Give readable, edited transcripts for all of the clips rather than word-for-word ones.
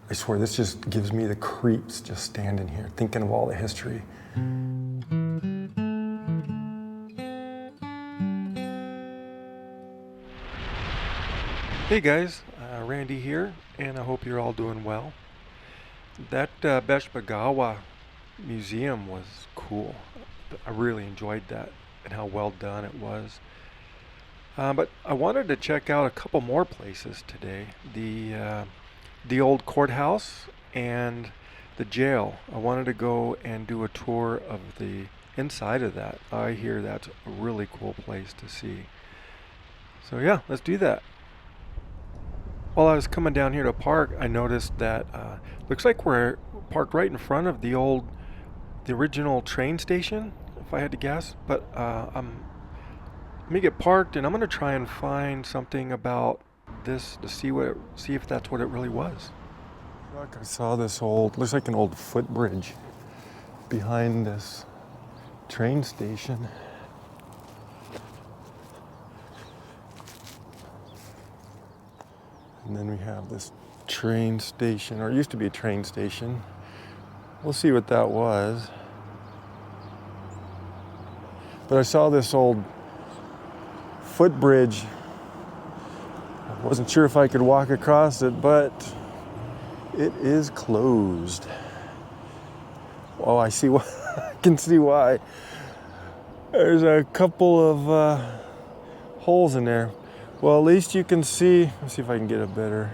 I swear, this just gives me the creeps just standing here, thinking of all the history. Hey guys, Randy here, and I hope you're all doing well. That Beshbagawa museum was cool. I really enjoyed that and how well done it was. But I wanted to check out a couple more places today. The old courthouse and the jail. I wanted to go and do a tour of the inside of that. I hear that's a really cool place to see. So yeah, let's do that. While I was coming down here to park, I noticed that looks like we're parked right in front of the original train station, if I had to guess. But let me get parked, and I'm gonna try and find something about this to see if that's what it really was. Look, I saw this looks like an old footbridge behind this train station. And then we have this train station, or it used to be a train station. We'll see what that was. But I saw this old footbridge. I wasn't sure if I could walk across it, but it is closed. Oh, I see why. I can see why. There's a couple of holes in there. Well, at least you can see, let's see if I can get it better.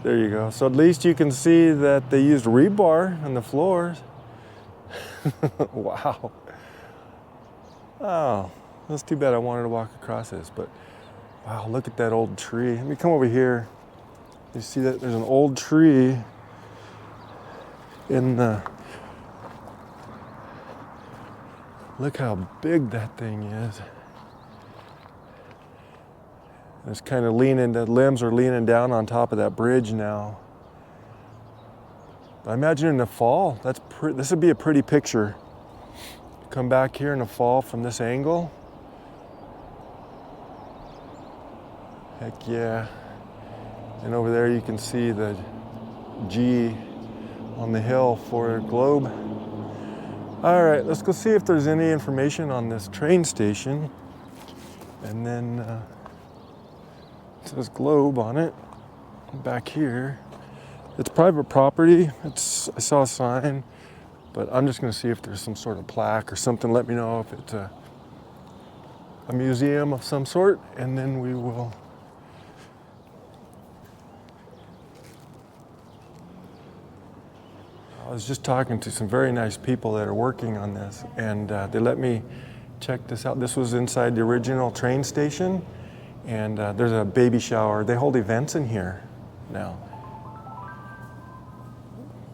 There you go. So at least you can see that they used rebar on the floors. Wow. Oh, that's too bad I wanted to walk across this, but wow, look at that old tree. Let me come over here. You see that there's an old tree in the, look how big that thing is. It's kind of leaning, the limbs are leaning down on top of that bridge now. I imagine in the fall, this would be a pretty picture. Come back here in the fall from this angle. Heck yeah. And over there you can see the G on the hill for a globe. All right, let's go see if there's any information on this train station. And then it says globe on it. Back here, it's private property. I saw a sign, but I'm just gonna see if there's some sort of plaque or something. Let me know if it's a museum of some sort, and then we will. I was just talking to some very nice people that are working on this, and they let me check this out. This was inside the original train station. And there's a baby shower. They hold events in here now.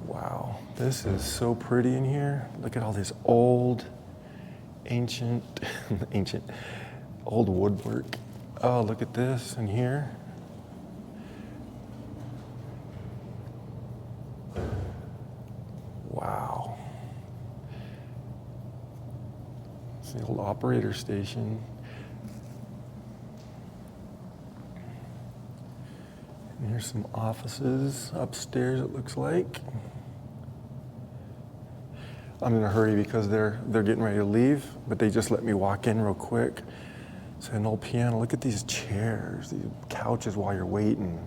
Wow, this is so pretty in here. Look at all this old, ancient old woodwork. Oh, look at this in here. Wow. It's the old operator station. And here's some offices upstairs, it looks like. I'm in a hurry because they're getting ready to leave, but they just let me walk in real quick. So an old piano, look at these chairs, these couches while you're waiting.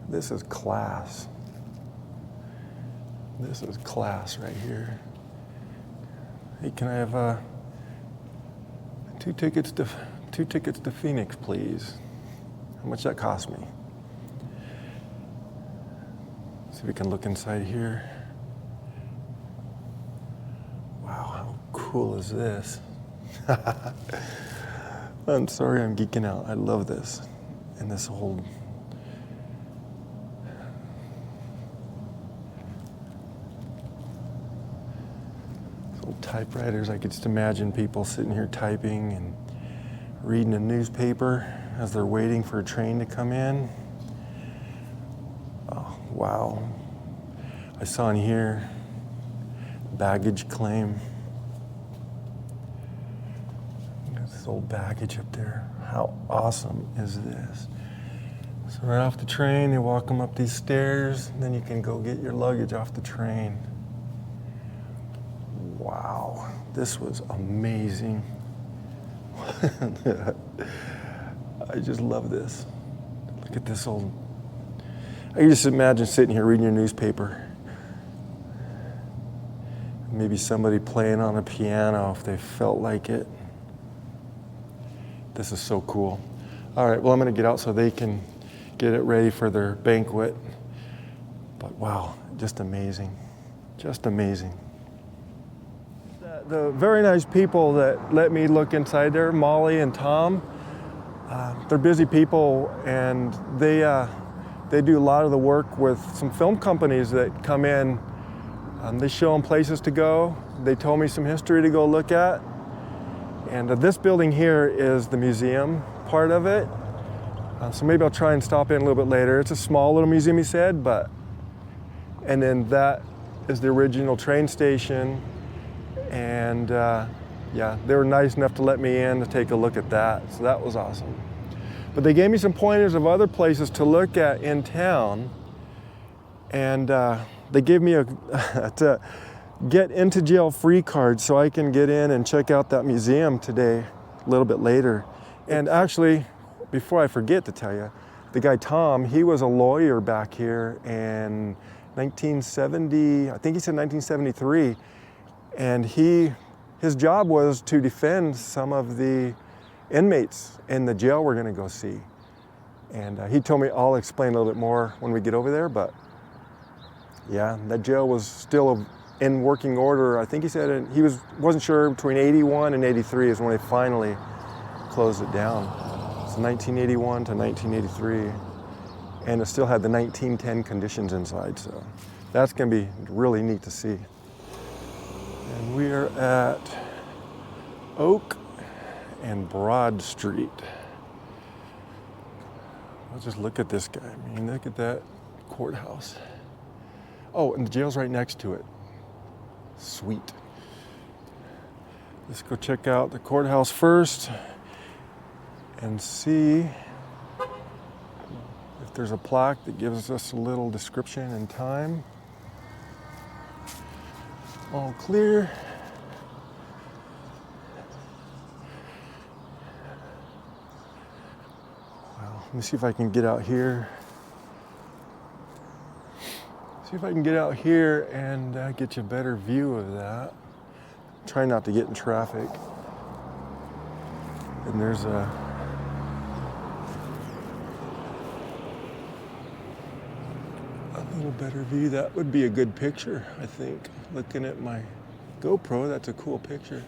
This is class. This is class right here. Hey, can I have two tickets to Phoenix, please? How much that cost me? See if we can look inside here. Wow, how cool is this? I'm sorry I'm geeking out. I love this. And this old typewriters. I could just imagine people sitting here typing and reading a newspaper as they're waiting for a train to come in. Oh, wow. I saw in here baggage claim. There's this old baggage up there. How awesome is this? So right off the train, they walk them up these stairs, and then you can go get your luggage off the train. Wow, this was amazing. I just love this. Look at this old... I can just imagine sitting here reading your newspaper. Maybe somebody playing on a piano if they felt like it. This is so cool. All right, well, I'm going to get out so they can get it ready for their banquet. But wow, just amazing. Just amazing. The very nice people that let me look inside there, Molly and Tom, they're busy people, and they do a lot of the work with some film companies that come in. They show them places to go. They told me some history to go look at. And this building here is the museum part of it. So maybe I'll try and stop in a little bit later. It's a small little museum, he said, and then that is the original train station. And yeah, they were nice enough to let me in to take a look at that. So that was awesome. But they gave me some pointers of other places to look at in town. And they gave me a get into jail free card so I can get in and check out that museum today, a little bit later. And actually, before I forget to tell you, the guy Tom, he was a lawyer back here in 1970, I think he said 1973. And his job was to defend some of the inmates in the jail we're gonna go see. And he told me I'll explain a little bit more when we get over there, but yeah, that jail was still in working order. I think he said he wasn't sure, between 81 and 83 is when they finally closed it down. It's 1981 to 1983. And it still had the 1910 conditions inside, so that's gonna be really neat to see. And we are at Oak and Broad Street. Let's just look at this guy. I mean, look at that courthouse. Oh, and the jail's right next to it. Sweet. Let's go check out the courthouse first and see if there's a plaque that gives us a little description and time. All clear. Well, let me see if I can get out here. See if I can get out here and get you a better view of that. Try not to get in traffic. And there's a little better view. That would be a good picture, I think. Looking at my GoPro, that's a cool picture.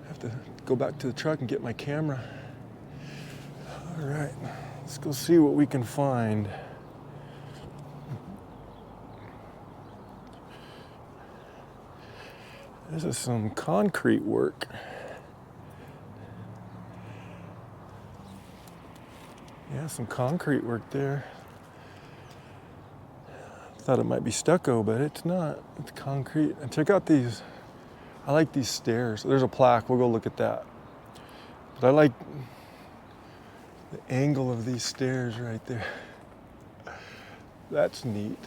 I have to go back to the truck and get my camera. All right, let's go see what we can find. This is some concrete work. Yeah, some concrete work there. Thought it might be stucco, but it's not. It's concrete. And check out these. I like these stairs. There's a plaque. We'll go look at that. But I like the angle of these stairs right there. That's neat.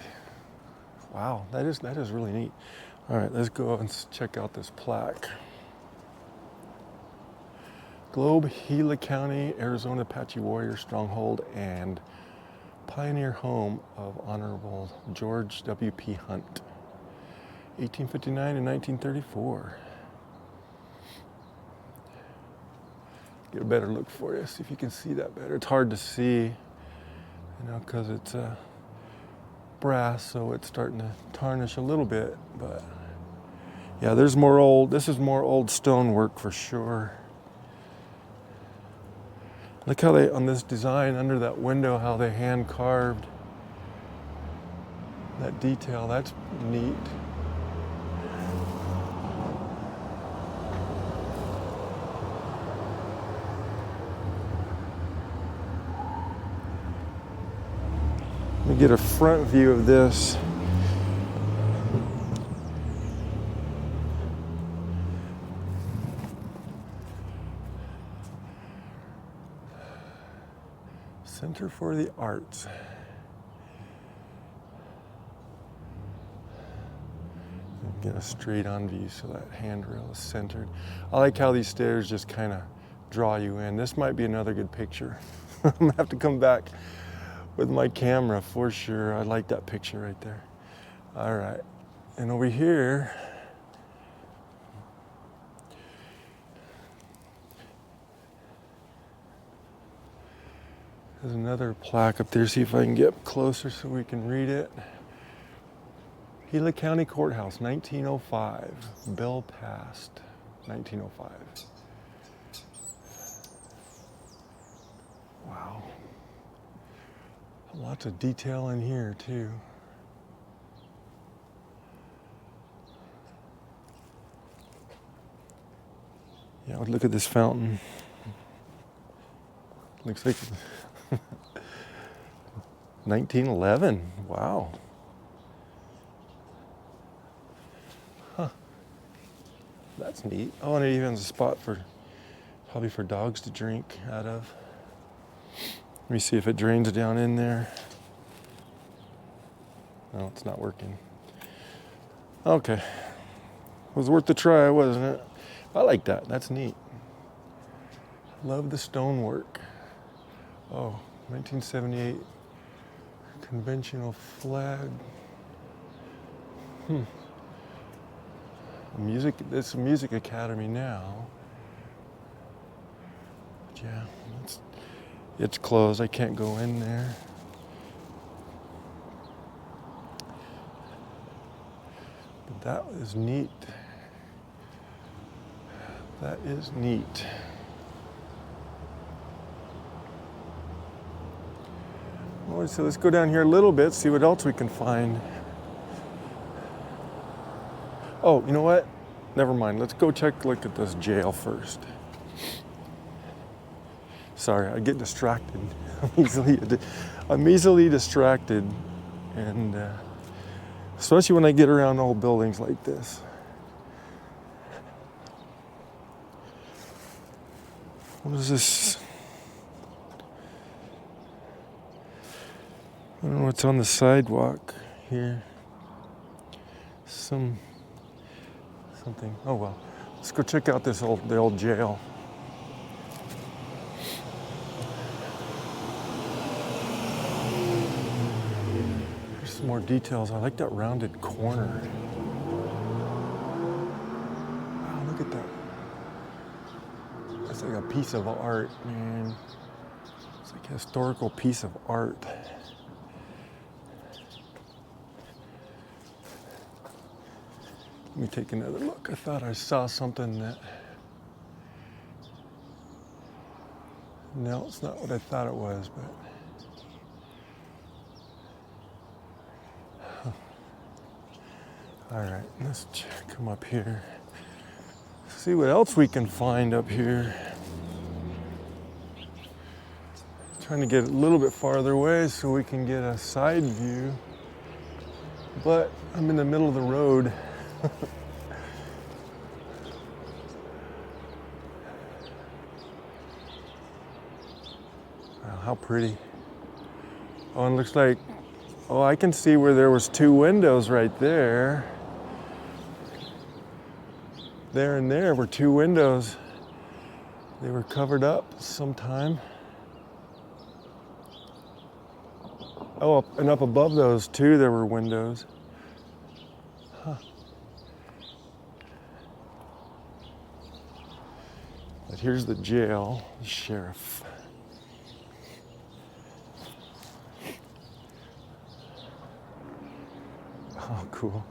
Wow, that is really neat. All right, let's go and check out this plaque. Globe, Gila County, Arizona Apache Warrior Stronghold and Pioneer Home of Honorable George W.P. Hunt, 1859 and 1934. Get a better look for you, see if you can see that better. It's hard to see, you know, because it's brass, so it's starting to tarnish a little bit, but yeah, this is more old stonework for sure. Look how they, on this design under that window, how they hand carved that detail. That's neat. Let me get a front view of this. Center for the Arts. Get a straight on view so that handrail is centered. I like how these stairs just kind of draw you in. This might be another good picture. I'm gonna have to come back with my camera for sure. I like that picture right there. All right, and over here, there's another plaque up there. See if I can get closer so we can read it. Gila County Courthouse, 1905. Bill passed, 1905. Wow. Lots of detail in here, too. Yeah, look at this fountain. Looks like 1911. Wow. That's neat. Oh, and it even has a spot for, probably for dogs to drink out of. Let me see if it drains down in there. No, it's not working. Okay. It was worth the try, wasn't it? I like that. That's neat. Love the stonework. Oh, 1978 conventional flag. Music, it's a music academy now. But yeah, it's closed. I can't go in there. But that is neat. That is neat. Well, so let's go down here a little bit, see what else we can find. Oh, you know what? Never mind. Let's go look at this jail first. Sorry, I get distracted. I'm easily distracted, and especially when I get around old buildings like this. What is this? I don't know what's on the sidewalk here. Something. Oh well. Let's go check out the old jail. There's some more details. I like that rounded corner. Wow, look at that. That's like a piece of art, man. It's like a historical piece of art. Let me take another look. I thought I saw something that... No, it's not what I thought it was, but... Huh. All right, let's come up here. See what else we can find up here. Trying to get a little bit farther away so we can get a side view. But I'm in the middle of the road. Wow, how pretty. Oh, and it looks like, oh, I can see where there was 2 windows right there. There and there were 2 windows. They were covered up sometime. Oh, and up above those too, there were windows. Huh. But here's the jail, the sheriff. Oh, cool.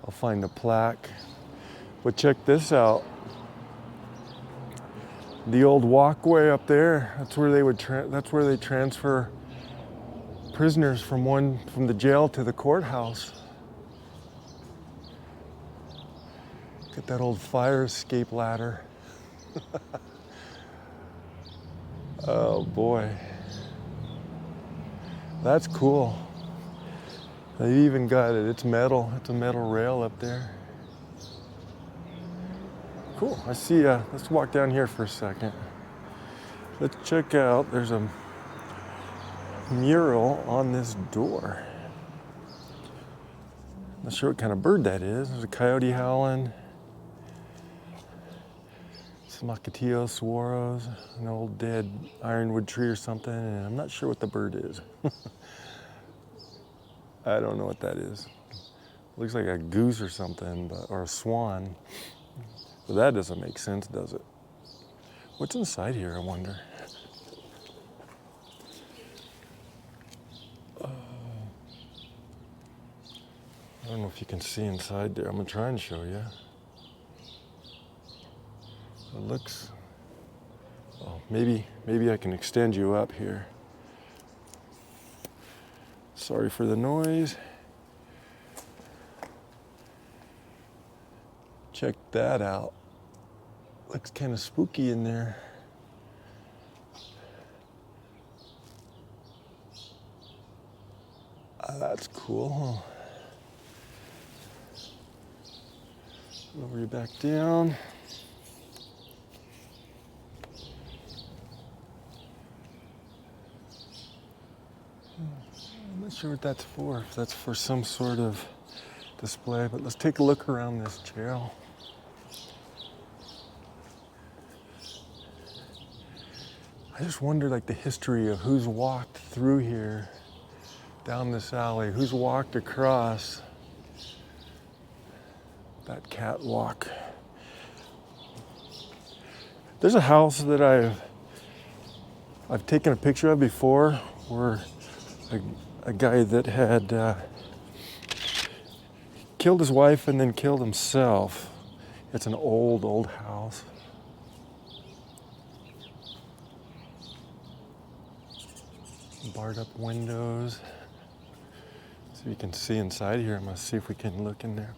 I'll find a plaque. But check this out. The old walkway up there, that's where they would transfer prisoners from the jail to the courthouse. Get that old fire escape ladder. Oh boy. That's cool. They even got it. It's metal. It's a metal rail up there. Cool. I see. Let's walk down here for a second. Let's check out, there's a mural on this door. Not sure what kind of bird that is. There's a coyote howling. Some Makatillo saguaros, an old dead ironwood tree or something, and I'm not sure what the bird is. I don't know what that is. Looks like a goose or something, or a swan. But that doesn't make sense, does it? What's inside here, I wonder? I don't know if you can see inside there. I'm gonna try and show you. It looks, oh, maybe I can extend you up here. Sorry for the noise. Check that out. Looks kind of spooky in there. That's cool, huh? Lower you back down. I'm not sure what that's for, if that's for some sort of display, but let's take a look around this jail. I just wonder, like, the history of who's walked through here, down this alley, who's walked across that catwalk. There's a house that I've taken a picture of before, where a guy that had killed his wife and then killed himself. It's an old house. Barred up windows. So you can see inside here. I'm gonna see if we can look in there.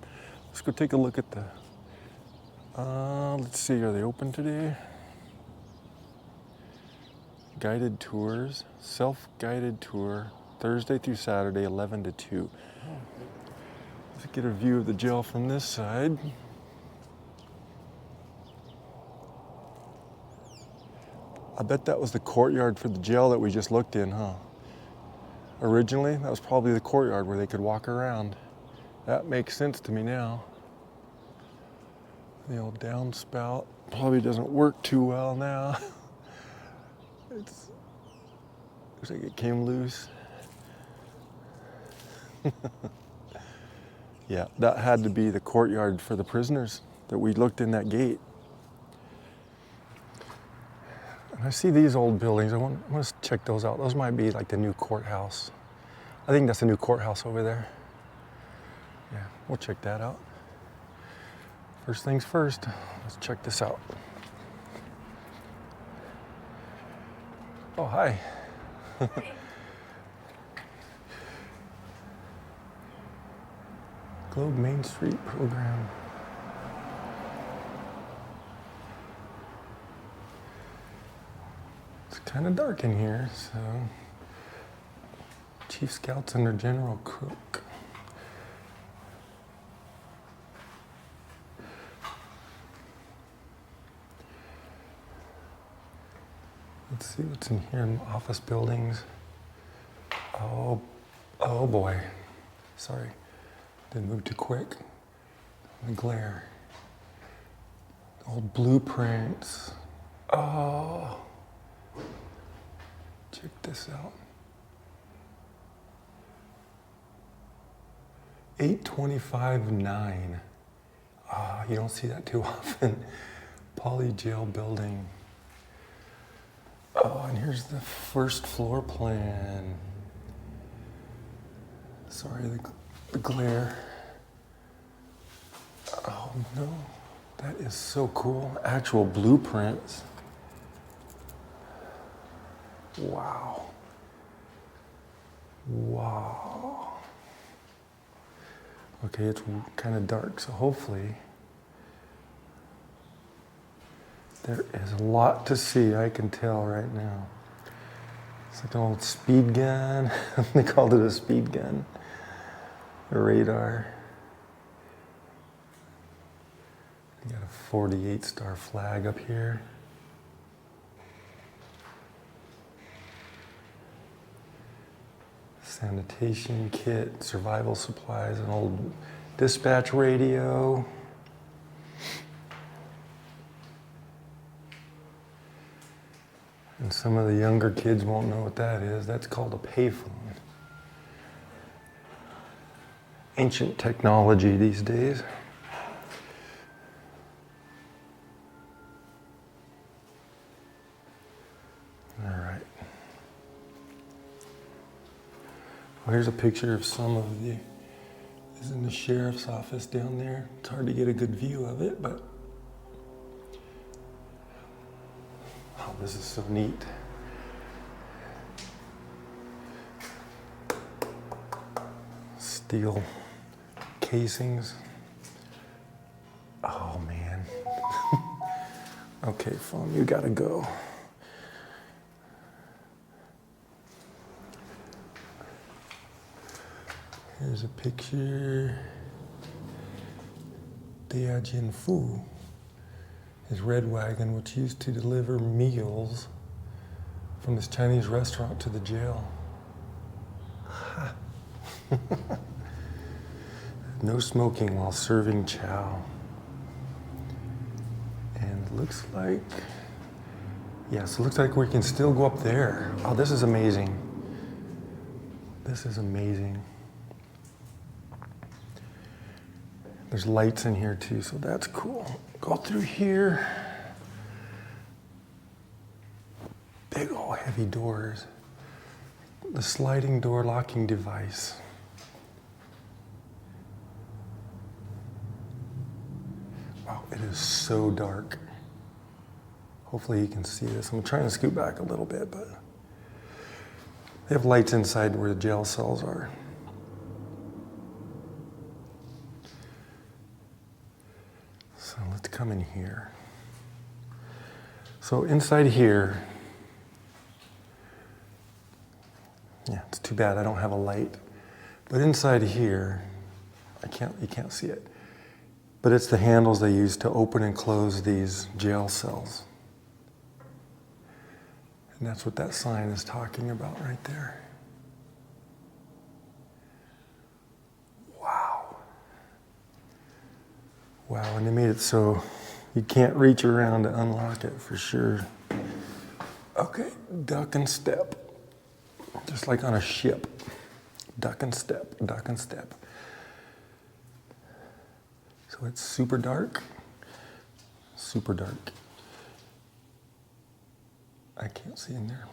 Let's go take a look at the, let's see, are they open today? Guided tours, self-guided tour, Thursday through Saturday, 11 to 2. Let's get a view of the jail from this side. I bet that was the courtyard for the jail that we just looked in, huh? Originally, that was probably the courtyard where they could walk around. That makes sense to me now. The old downspout probably doesn't work too well now. Looks like it came loose. Yeah, that had to be the courtyard for the prisoners that we looked in that gate. And I see these old buildings. I want to check those out. Those might be like the new courthouse. I think that's the new courthouse over there. Yeah, we'll check that out. First things first, let's check this out. Oh, hi. Globe Main Street program. It's kind of dark in here, so Chief Scouts under General Cook. Let's see what's in here in office buildings. Oh boy. Sorry, didn't move too quick. The glare. Old blueprints. Oh, check this out. 825-9. You don't see that too often. Poly jail building. Oh, and here's the first floor plan. Sorry, the glare. Oh no, that is so cool. Actual blueprints. Wow. Wow. Okay, it's kind of dark, so hopefully there is a lot to see, I can tell right now. It's like an old speed gun. They called it a speed gun. A radar. You got a 48 star flag up here. Sanitation kit, survival supplies, an old dispatch radio. And some of the younger kids won't know what that is. That's called a payphone. Ancient technology these days. All right. Well, here's a picture of some of the, this is in the sheriff's office down there. It's hard to get a good view of it, but oh, this is so neat. Steel casings. Oh man. Okay, phone, you gotta go. Here's a picture. Dia Jin Fu, his red wagon, which used to deliver meals from this Chinese restaurant to the jail. No smoking while serving chow. And it looks like, yes, it looks like we can still go up there. Oh, this is amazing. This is amazing. There's lights in here too, so that's cool. Go through here. Big old heavy doors. The sliding door locking device. Wow, it is so dark. Hopefully you can see this. I'm trying to scoot back a little bit, but they have lights inside where the jail cells are. So let's come in here. So inside here, yeah, it's too bad I don't have a light. But inside here, you can't see it. But it's the handles they use to open and close these jail cells. And that's what that sign is talking about right there. Wow, and they made it so you can't reach around to unlock it for sure. Okay, duck and step. Just like on a ship. Duck and step, duck and step. So it's super dark. Super dark. I can't see in there.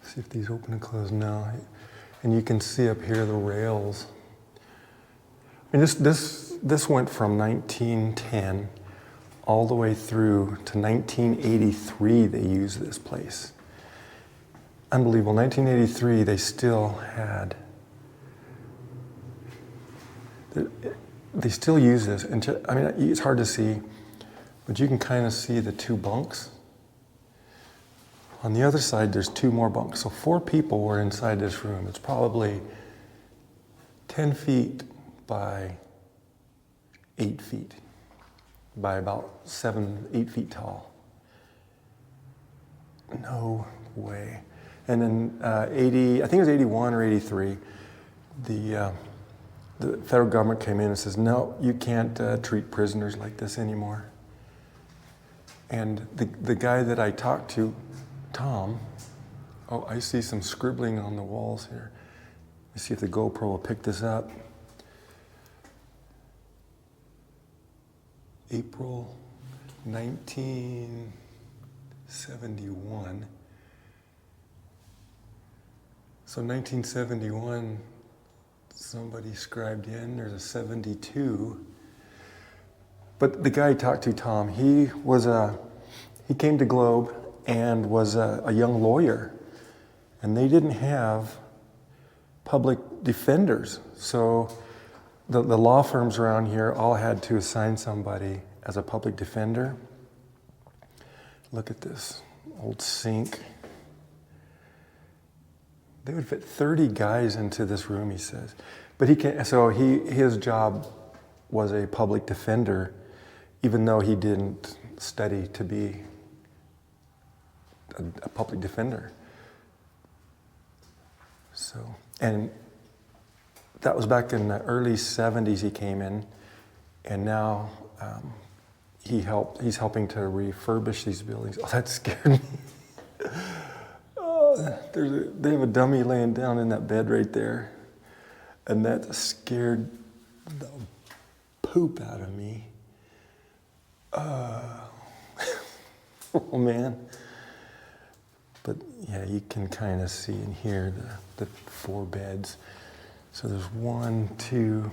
See if these open and close now. And you can see up here the rails. I mean, this went from 1910 all the way through to 1983. They used this place. Unbelievable. 1983, they still had. They still use this, and I mean, it's hard to see, but you can kind of see the two bunks. On the other side, there's two more bunks. So 4 people were inside this room. It's probably 10 feet by 8 feet, by about 8 feet tall. No way. And then I think it was 81 or 83, the federal government came in and says, no, you can't treat prisoners like this anymore. And the guy that I talked to, Tom, oh, I see some scribbling on the walls here. Let's see if the GoPro will pick this up. April 1971. So 1971, somebody scribed in, there's a 72. But the guy I talked to, Tom, he came to Globe and was a young lawyer. And they didn't have public defenders. So the law firms around here all had to assign somebody as a public defender. Look at this old sink. They would fit 30 guys into this room, he says. But his job was a public defender, even though he didn't study to be a public defender. So, and that was back in the early 70s he came in, and now he's helping to refurbish these buildings. Oh, that scared me. Oh, they have a dummy laying down in that bed right there, and that scared the poop out of me. Oh man. But yeah, you can kind of see and hear the 4 beds. So there's 1, 2,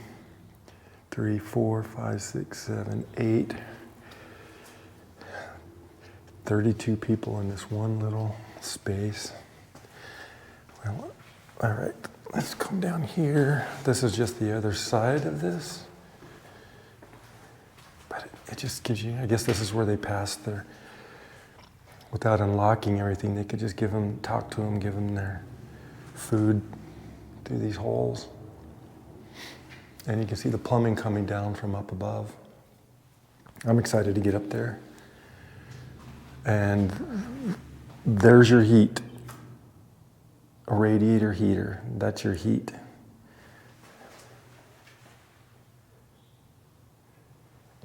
3, 4, 5, 6, 7, 8. 32 people in this one little space. Well, all right, let's come down here. This is just the other side of this. But it just gives you, I guess this is where they pass their, without unlocking everything, they could just talk to them, give them their food through these holes. And you can see the plumbing coming down from up above. I'm excited to get up there. And there's your heat. A radiator heater, that's your heat.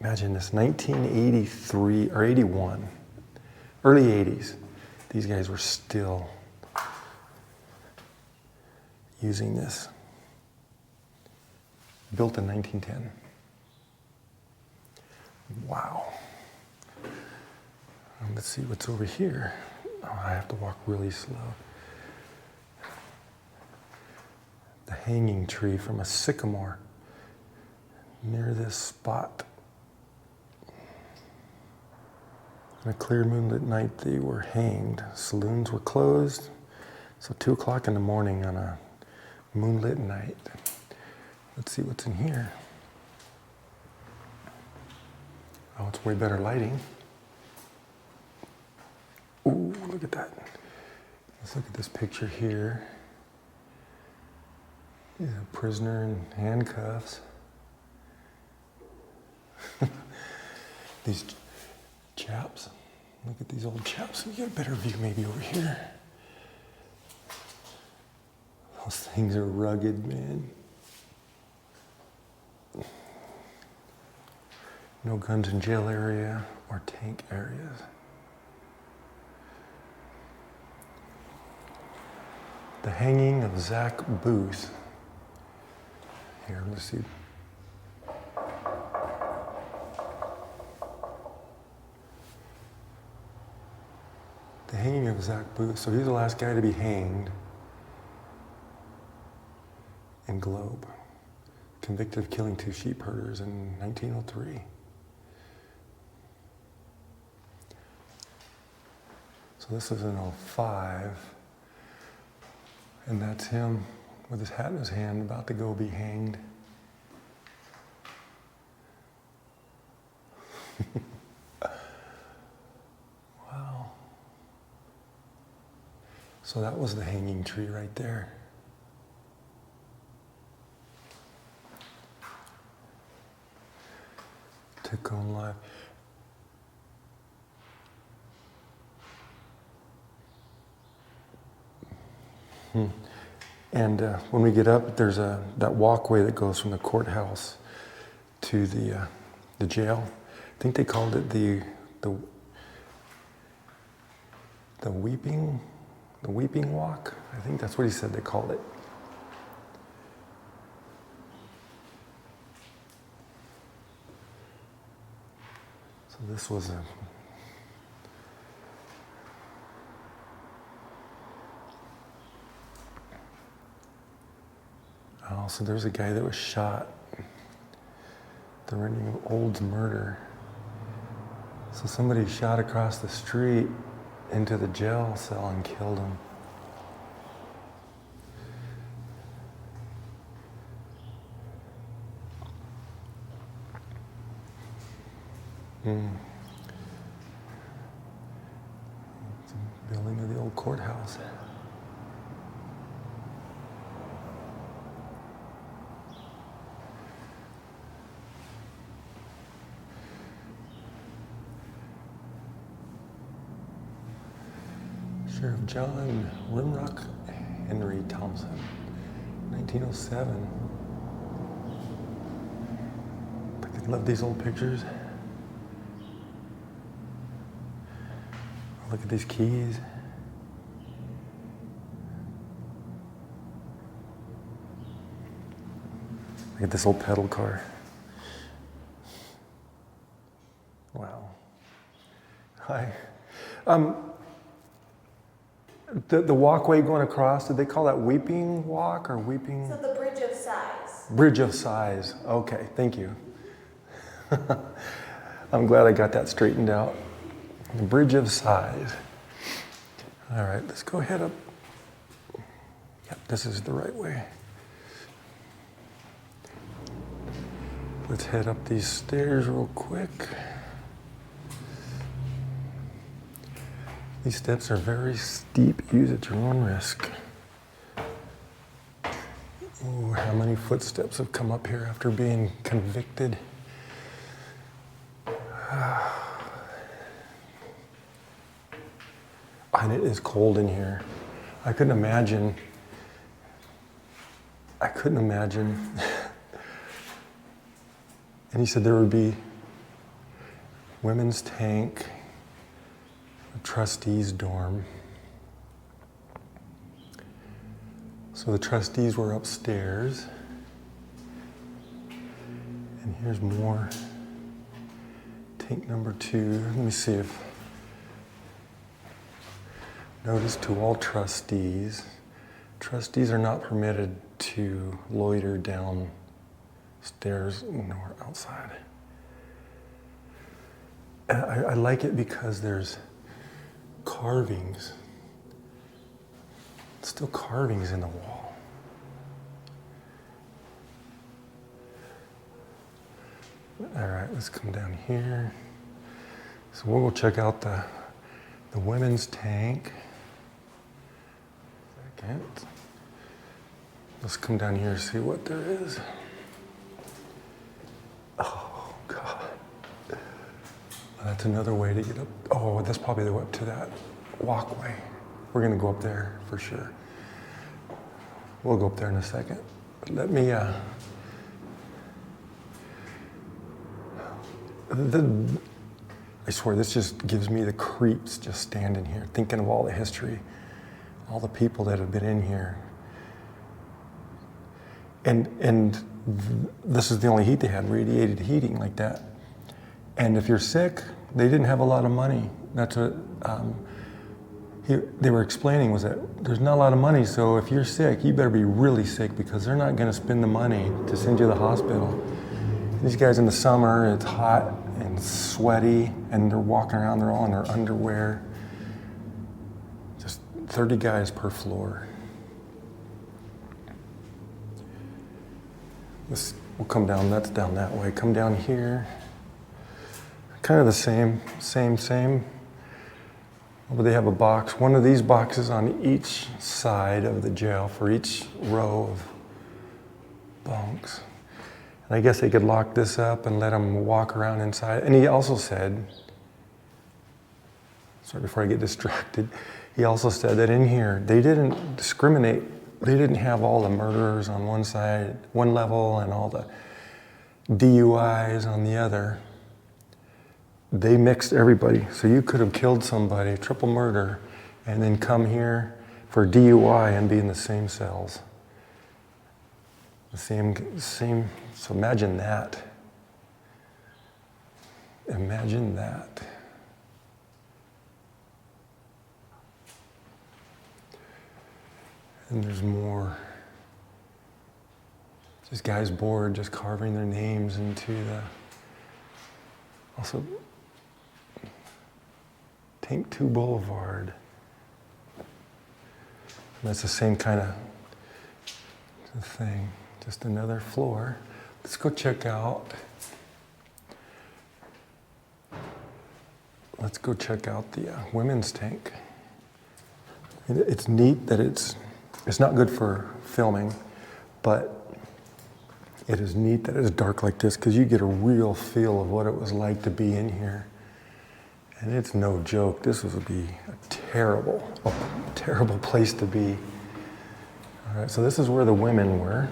Imagine this, 1983 or 81, early 80s. These guys were still using this. Built in 1910. Wow. Let's see what's over here. Oh, I have to walk really slow. The hanging tree from a sycamore near this spot. On a clear moonlit night, they were hanged. Saloons were closed. So 2 o'clock in the morning on a moonlit night. Let's see what's in here. Oh, it's way better lighting. Ooh, look at that. Let's look at this picture here. Yeah, a prisoner in handcuffs. These chaps. Look at these old chaps. We get a better view maybe over here. Those things are rugged, man. No guns in jail area or tank areas. The hanging of Zach Booth. Here, let's see. The hanging of Zach Booth. So he's the last guy to be hanged in Globe. Convicted of killing 2 sheep herders in 1903. So this is in 05. And that's him with his hat in his hand, about to go be hanged. Wow. So that was the hanging tree right there. Took on life. And when we get up, there's that walkway that goes from the courthouse to the jail. I think they called it the weeping walk. I think that's what he said they called it. So this was so there's a guy that was shot. The rending of Old's murder. So somebody shot across the street into the jail cell and killed him. It's a building of the old courthouse. Sheriff John Rimrock Henry Thompson, 1907. I love these old pictures. Look at these keys. Look at this old pedal car. Wow. Hi. The walkway going across, did they call that Weeping Walk or Weeping? So the Bridge of Sighs. Bridge of Sighs. Okay, thank you. I'm glad I got that straightened out. The Bridge of Sighs. All right, let's go ahead up. Yep, this is the right way. Let's head up these stairs real quick. These steps are very steep. Use at your own risk. Ooh, how many footsteps have come up here after being convicted? And it is cold in here. I couldn't imagine. And he said there would be women's tank, a trustees' dorm. So the trustees were upstairs. And here's more. Tank number 2. Let me see if. Notice to all trustees. Trustees are not permitted to loiter downstairs nor outside. And I like it because there's carvings. Still carvings in the wall. All right, let's come down here. So we'll go check out the women's tank. Second. Let's come down here and see what there is. Oh, God. That's another way to get up. Oh, that's probably the way up to that walkway. We're going to go up there for sure. We'll go up there in a second. But let me, I swear, this just gives me the creeps just standing here, thinking of all the history, all the people that have been in here. And this is the only heat they had, radiated heating like that. And if you're sick, they didn't have a lot of money. That's what they were explaining, was that there's not a lot of money, so if you're sick, you better be really sick because they're not going to spend the money to send you to the hospital. These guys in the summer, it's hot and sweaty, and they're walking around, they're all in their underwear. Just 30 guys per floor. We'll come down, that's down that way. Come down here. Kind of the same. But they have a box, one of these boxes on each side of the jail for each row of bunks. And I guess they could lock this up and let them walk around inside. And he also said, sorry, before I get distracted, he also said that in here, they didn't discriminate. They didn't have all the murderers on one side, one level, and all the DUIs on the other. They mixed everybody. So you could have killed somebody, triple murder, and then come here for DUI and be in the same cells. The same, so imagine that. Imagine that. And there's more. Just guys bored, just carving their names into the, also, Tank 2 Boulevard. And that's the same kind of thing, just another floor. Let's go check out. Let's go check out the women's tank. It's neat that it's not good for filming, but it is neat that it's dark like this because you get a real feel of what it was like to be in here. And it's no joke. This would be a terrible place to be. All right, so this is where the women were.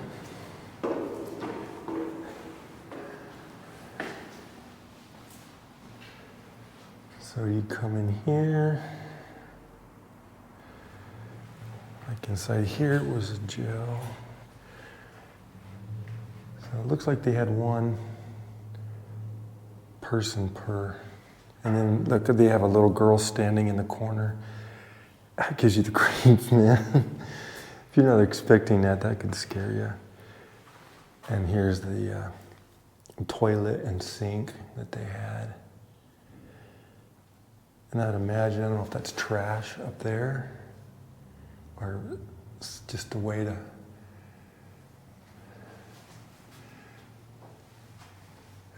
So you come in here. Like inside here was a jail. So it looks like they had one person per. And then look, they have a little girl standing in the corner. That gives you the creeps, man. If you're not expecting that, that could scare you. And here's the toilet and sink that they had. And I'd imagine, I don't know if that's trash up there, or it's just a way to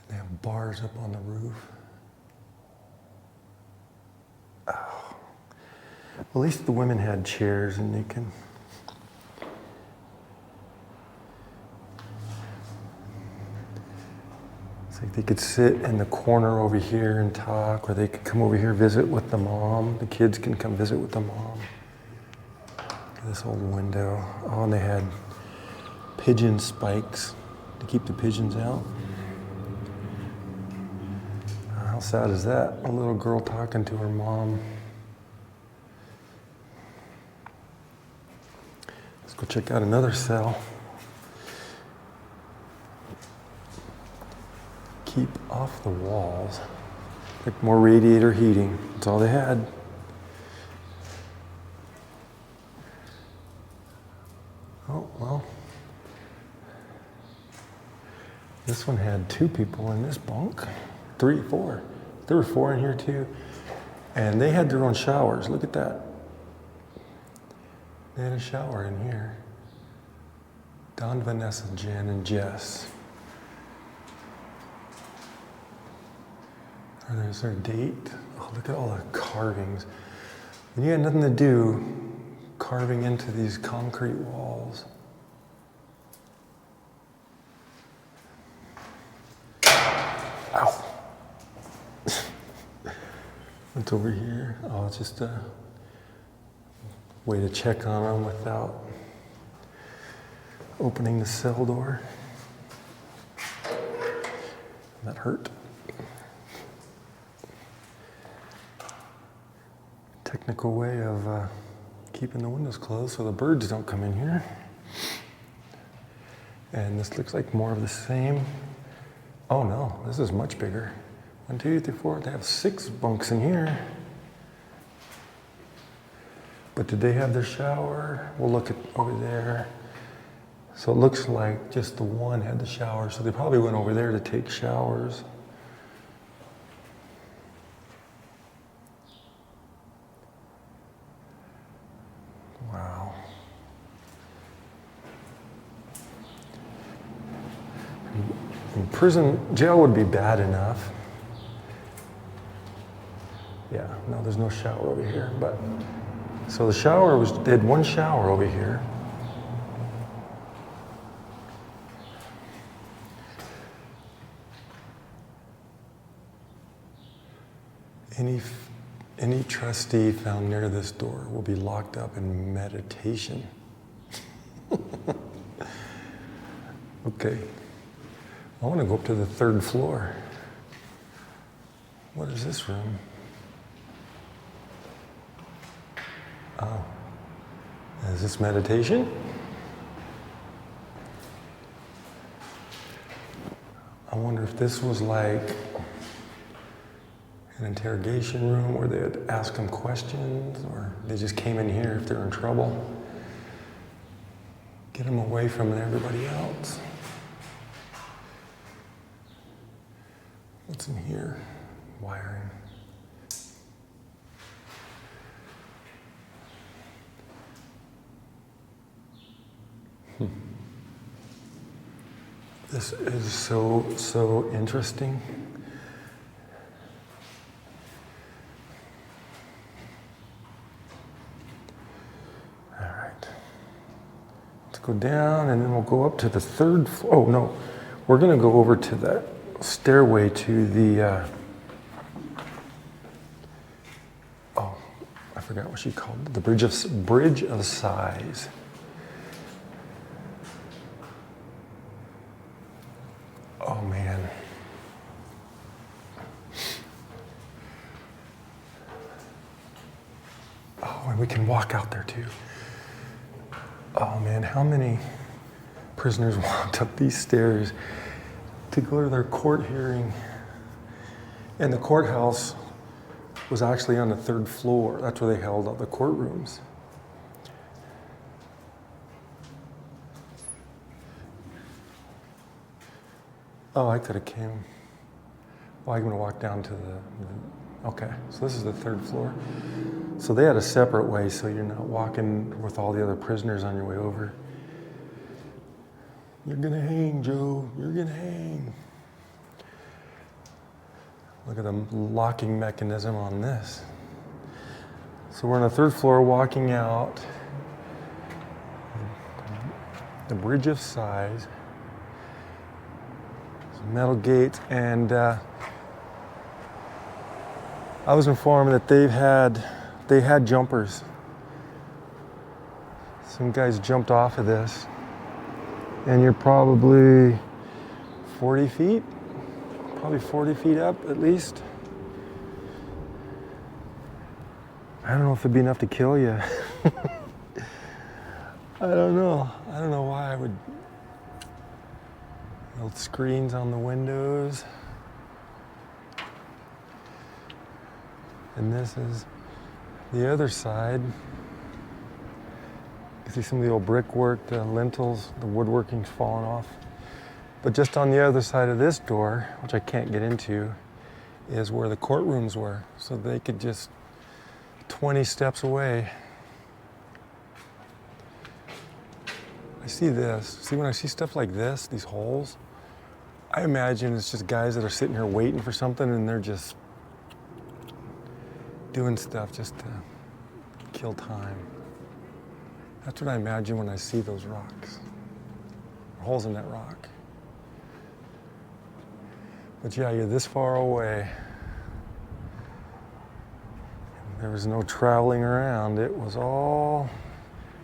they have bars up on the roof. Oh. Well, at least the women had chairs and they can. It's like they could sit in the corner over here and talk, or they could come over here visit with the mom. The kids can come visit with the mom. This old window. Oh, and they had pigeon spikes to keep the pigeons out. How sad is that? A little girl talking to her mom. Let's go check out another cell. Keep off the walls. Like more radiator heating. That's all they had. Oh, well. This one had 2 people in this bunk. 3, 4. There were 4 in here too. And they had their own showers. Look at that. They had a shower in here. Don, Vanessa, Jen, and Jess. There's their date. Oh, look at all the carvings. When you had nothing to do, carving into these concrete walls. Ow. What's over here? Oh, it's just a way to check on them without opening the cell door. That hurt. Technical way of keeping the windows closed so the birds don't come in here. And this looks like more of the same. Oh no, this is much bigger. 1, 2, 3, 4. They have 6 bunks in here. But did they have their shower? We'll look at over there. So it looks like just the one had the shower. So they probably went over there to take showers. Wow. Prison, jail would be bad enough. Yeah, no, there's no shower over here. But so the shower was, they had 1 shower over here. Any trustee found near this door will be locked up in meditation. Okay. I want to go up to the 3rd floor. What is this room? Oh. Is this meditation? I wonder if this was like an interrogation room where they would ask them questions, or they just came in here if they're in trouble. Get them away from everybody else. What's in here? Wiring. This is so interesting. All right. Let's go down and then we'll go up to the 3rd floor. Oh no, we're gonna go over to that stairway to the forgot what she called it. The Bridge of Sighs. Oh man. Oh, and we can walk out there too. Oh man, how many prisoners walked up these stairs to go to their court hearing? And the courthouse was actually on the 3rd floor. That's where they held all the courtrooms. Oh, I could have came. Well, I'm going to walk down to okay, so this is the 3rd floor. So they had a separate way, so you're not walking with all the other prisoners on your way over. You're going to hang, Joe. You're going to hang. Look at the locking mechanism on this. So we're on the 3rd floor walking out. The Bridge of Sighs. Metal gates, and I was informed that they had jumpers. Some guys jumped off of this, and you're probably 40 feet up at least. I don't know if it'd be enough to kill you. I don't know why I would. Little screens on the windows. And this is the other side. You see some of the old brickwork, the lintels, the woodworking's fallen off. But just on the other side of this door, which I can't get into, is where the courtrooms were. So they could just 20 steps away. I see this. See, when I see stuff like this, these holes, I imagine it's just guys that are sitting here waiting for something and they're just doing stuff just to kill time. That's what I imagine when I see those rocks, holes in that rock. But yeah, you're this far away. There was no traveling around. It was all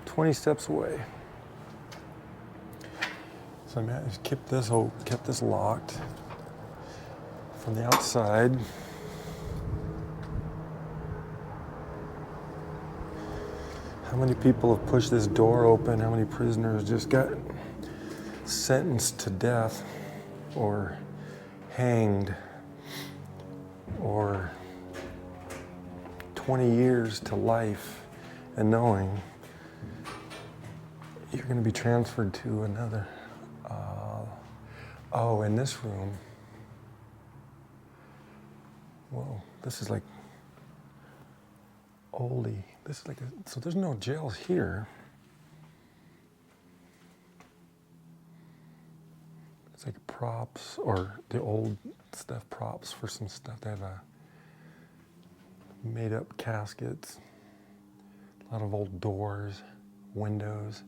20 steps away. So I managed to kept this locked from the outside. How many people have pushed this door open? How many prisoners just got sentenced to death or hanged or 20 years to life, and knowing you're going to be transferred to another. Oh, in this room. Whoa, this is like oldie. This is like so there's no jails here. It's like props, or the old stuff, props for some stuff. They have made up caskets, a lot of old doors, windows,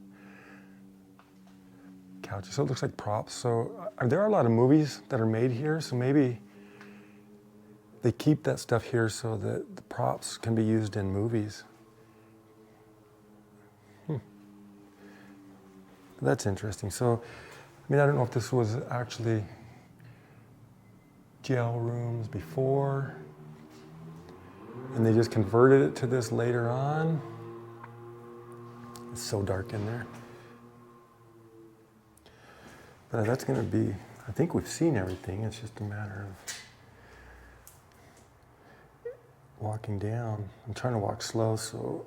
couches. So it looks like props. So there are a lot of movies that are made here, so maybe they keep that stuff here so that the props can be used in movies. That's interesting. So, I mean, I don't know if this was actually jail rooms before, and they just converted it to this later on. It's so dark in there. But that's going to be, I think we've seen everything. It's just a matter of walking down. I'm trying to walk slow so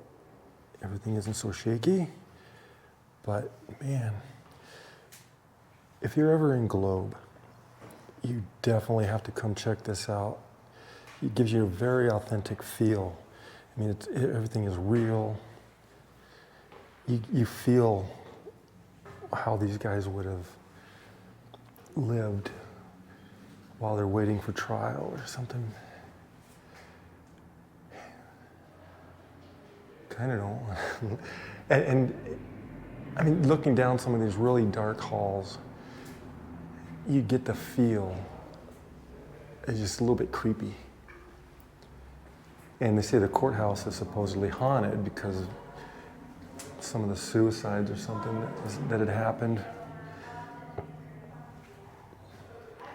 everything isn't so shaky. But man, if you're ever in Globe, you definitely have to come check this out. It gives you a very authentic feel. I mean, everything is real. You feel how these guys would have lived while they're waiting for trial or something. Kind of don't. and I mean, looking down some of these really dark halls, you get the feel. It's just a little bit creepy. And they say the courthouse is supposedly haunted because of some of the suicides or something that had happened.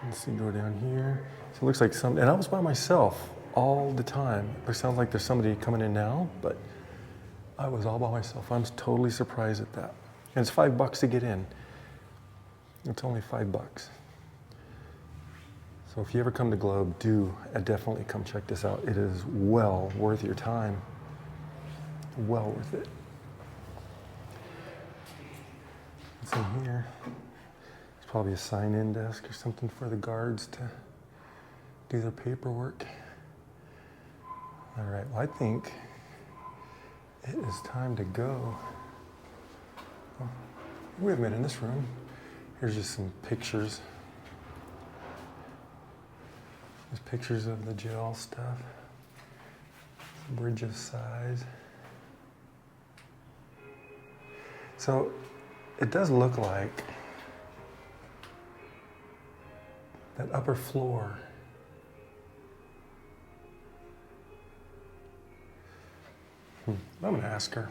Let's see, go down here. So it looks like and I was by myself all the time. It sounds like there's somebody coming in now, but I was all by myself. I'm totally surprised at that. And it's $5 to get in. It's only $5. So if you ever come to Globe, definitely come check this out. It is well worth your time. Well worth it. What's in here? It's probably a sign-in desk or something for the guards to do their paperwork. All right, well, I think it is time to go. Oh, we haven't been in this room. Here's just some pictures. There's pictures of the jail stuff. Bridge of Sighs. So it does look like that upper floor I'm gonna ask her.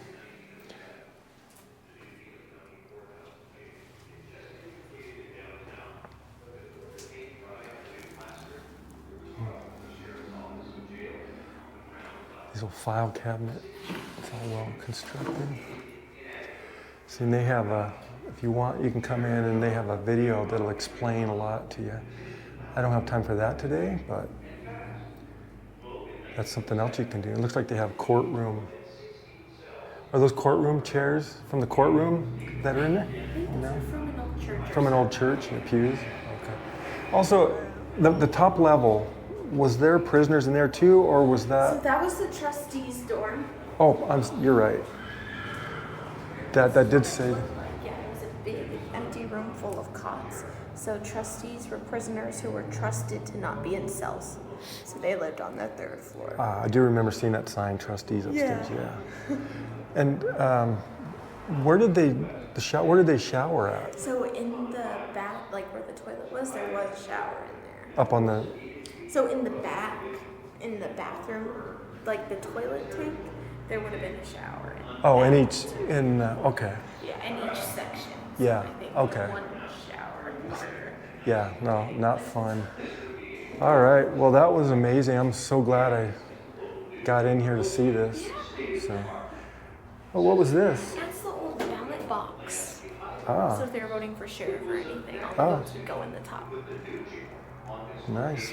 These little file cabinet, it's all well constructed. See, and they have if you want, you can come in and they have a video that'll explain a lot to you. I don't have time for that today, but that's something else you can do. It looks like they have courtroom. Are those courtroom chairs from the courtroom that are in there? No? From an old church. From an old church in the pews? Okay. Also, the top level, was there prisoners in there too, or was that? So that was the trustees' dorm. Oh, you're right. That did say. Yeah, it was a big, empty room full of cots. So trustees were prisoners who were trusted to not be in cells. So they lived on the third floor. I do remember seeing that sign, trustees upstairs. Yeah. And where did they shower at? So in the bath, like where the toilet was, there was a shower in there. Up on the. So in the back, in the bathroom, like the toilet tank, there would have been a shower. Oh, okay. Yeah, in each section. So Yeah. I think Okay. one shower. Yeah. No, not fun. All right. Well, that was amazing. I'm so glad I got in here to see this. So. Oh, what was this? That's the old ballot box. Ah. So if they're voting for sheriff or anything, all the votes would go in the top. Nice.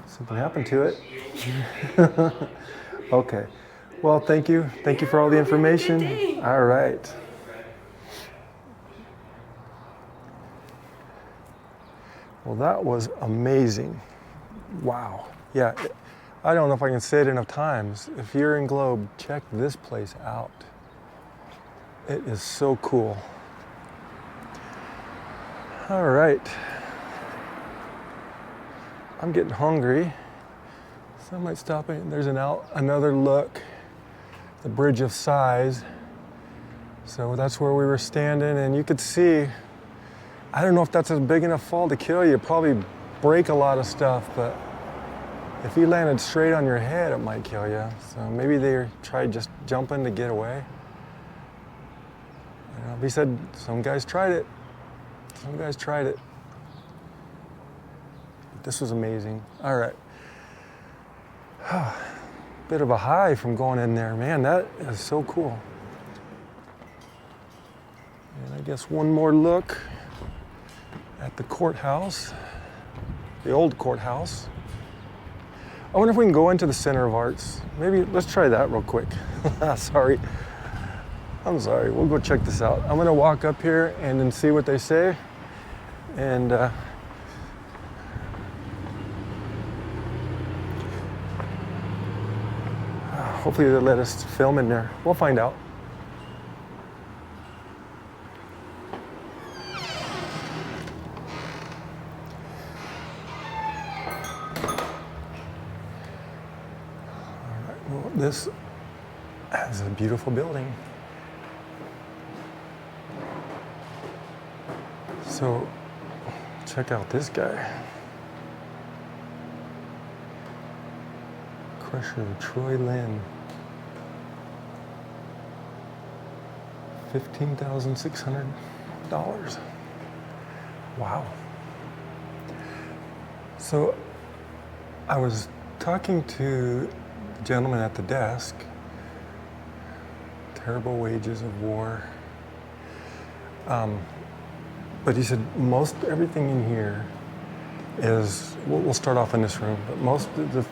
Something happened to it. Okay. Well, thank you. Thank you for all the information. Good day. All right. Well, that was amazing. Wow. Yeah. I don't know if I can say it enough times. If you're in Globe, check this place out. It is so cool. All right. I'm getting hungry, so I might stop in. There's another look, the Bridge of Sighs. So that's where we were standing, and you could see, I don't know if that's a big enough fall to kill you. Probably break a lot of stuff, but if you landed straight on your head, it might kill you. So maybe they tried just jumping to get away. You know, he said some guys tried it. Some guys tried it. This was amazing. All right. Bit of a high from going in there. Man, that is so cool. And I guess one more look at the courthouse, the old courthouse. I wonder if we can go into the Center of Arts. Maybe let's try that real quick. Sorry. I'm sorry. We'll go check this out. I'm gonna walk up here and then see what they say. And hopefully they'll let us film in there. We'll find out. All right, well, this is a beautiful building. So, check out this guy. Crusher, Troy Lynn. $15,600. Wow. So I was talking to the gentleman at the desk. Terrible wages of war. But he said most everything in here is, we'll start off in this room, but most of the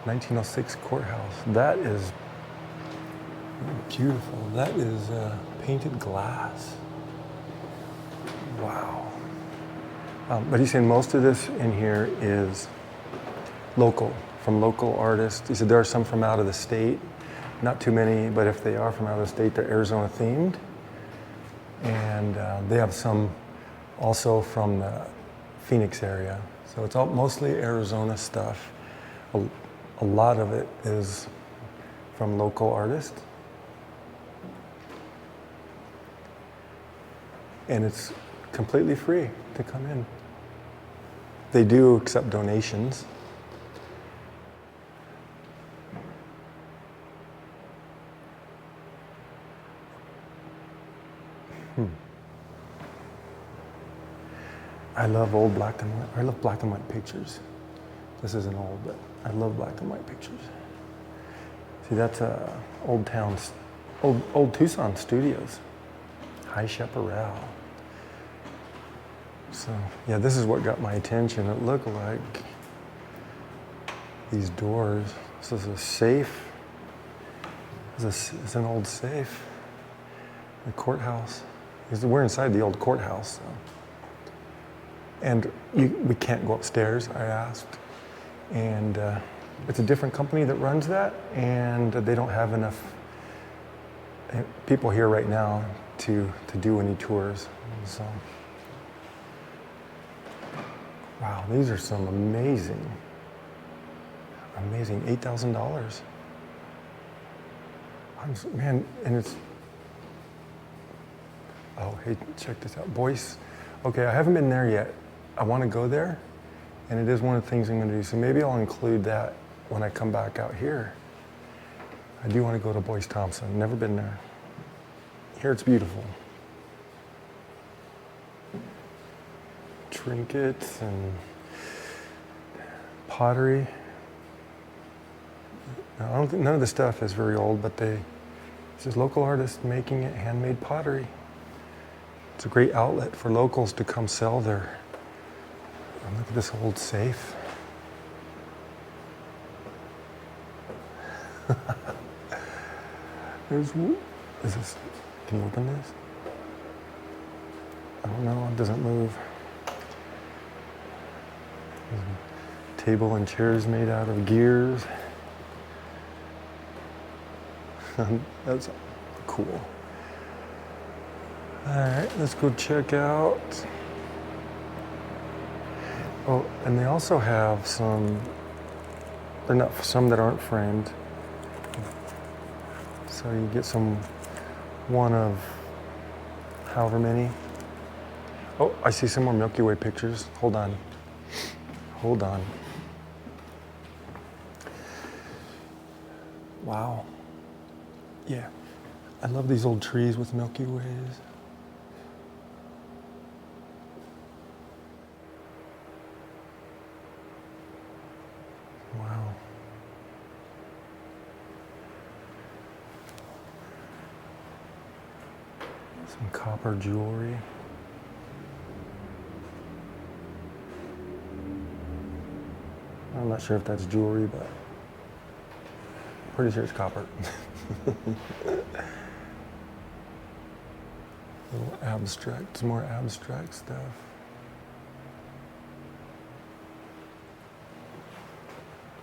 1906 courthouse, that is beautiful. That is painted glass. Wow. But he's saying most of this in here is local, from local artists. He said there are some from out of the state, not too many, but if they are from out of the state, they're Arizona themed. And they have some also from the Phoenix area. So it's all mostly Arizona stuff. A lot of it is from local artists. And it's completely free to come in. They do accept donations. I love old black and white. I love black and white pictures. This isn't old, but I love black and white pictures. See, that's old Tucson Studios. High Chaparral. So, yeah, this is what got my attention. It looked like these doors. This is a safe. This is an old safe. The courthouse. We're inside the old courthouse. So. And we can't go upstairs, I asked. And it's a different company that runs that, and they don't have enough people here right now to do any tours. So, wow, these are some amazing $8,000. Man, and it's, oh, hey, check this out. Boyce, okay, I haven't been there yet. I want to go there, and it is one of the things I'm going to do. So maybe I'll include that when I come back out here. I do want to go to Boyce Thompson. Never been there. Here it's beautiful. Trinkets and pottery. Now, I don't think, none of the stuff is very old, but this is local artists making it, handmade pottery. It's a great outlet for locals to come sell their. And look at this old safe. Is this? Can you open this? I don't know. It doesn't move. Table and chairs made out of gears. That's cool. All right, let's go check out. Oh, and they also have some. They're not some that aren't framed. So you get one of however many. Oh, I see some more Milky Way pictures. Hold on. Wow. Yeah, I love these old trees with Milky Ways. Wow. Some copper jewelry. I'm not sure if that's jewelry, but pretty sure it's copper. Little abstract, some more abstract stuff.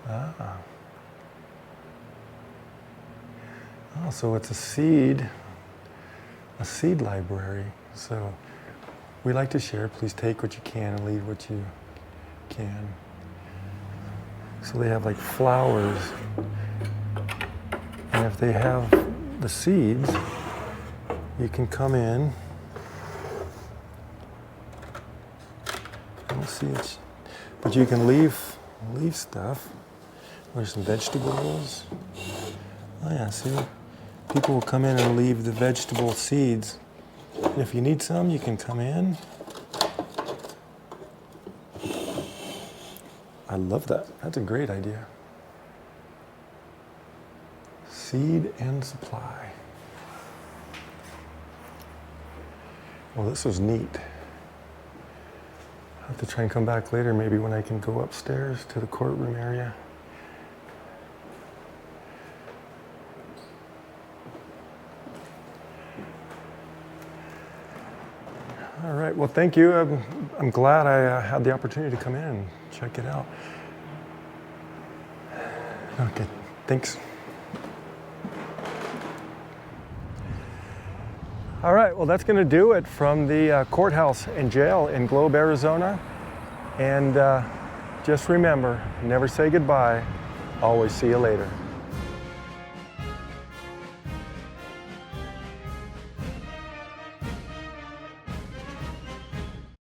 Ah. Oh, so it's a seed library. So we like to share. Please take what you can and leave what you can. So they have like flowers. And if they have the seeds, you can come in. Let's see, but you can leave leaf stuff. There's some vegetables. Oh yeah, see? People will come in and leave the vegetable seeds. And if you need some, you can come in. I love that. That's a great idea. Seed and supply. Well, this was neat. I'll have to try and come back later, maybe when I can go upstairs to the courtroom area. All right, well, thank you. I'm glad I had the opportunity to come in and check it out. Okay, thanks. All right, well, that's going to do it from the courthouse and jail in Globe, Arizona. And just remember, never say goodbye, always see you later.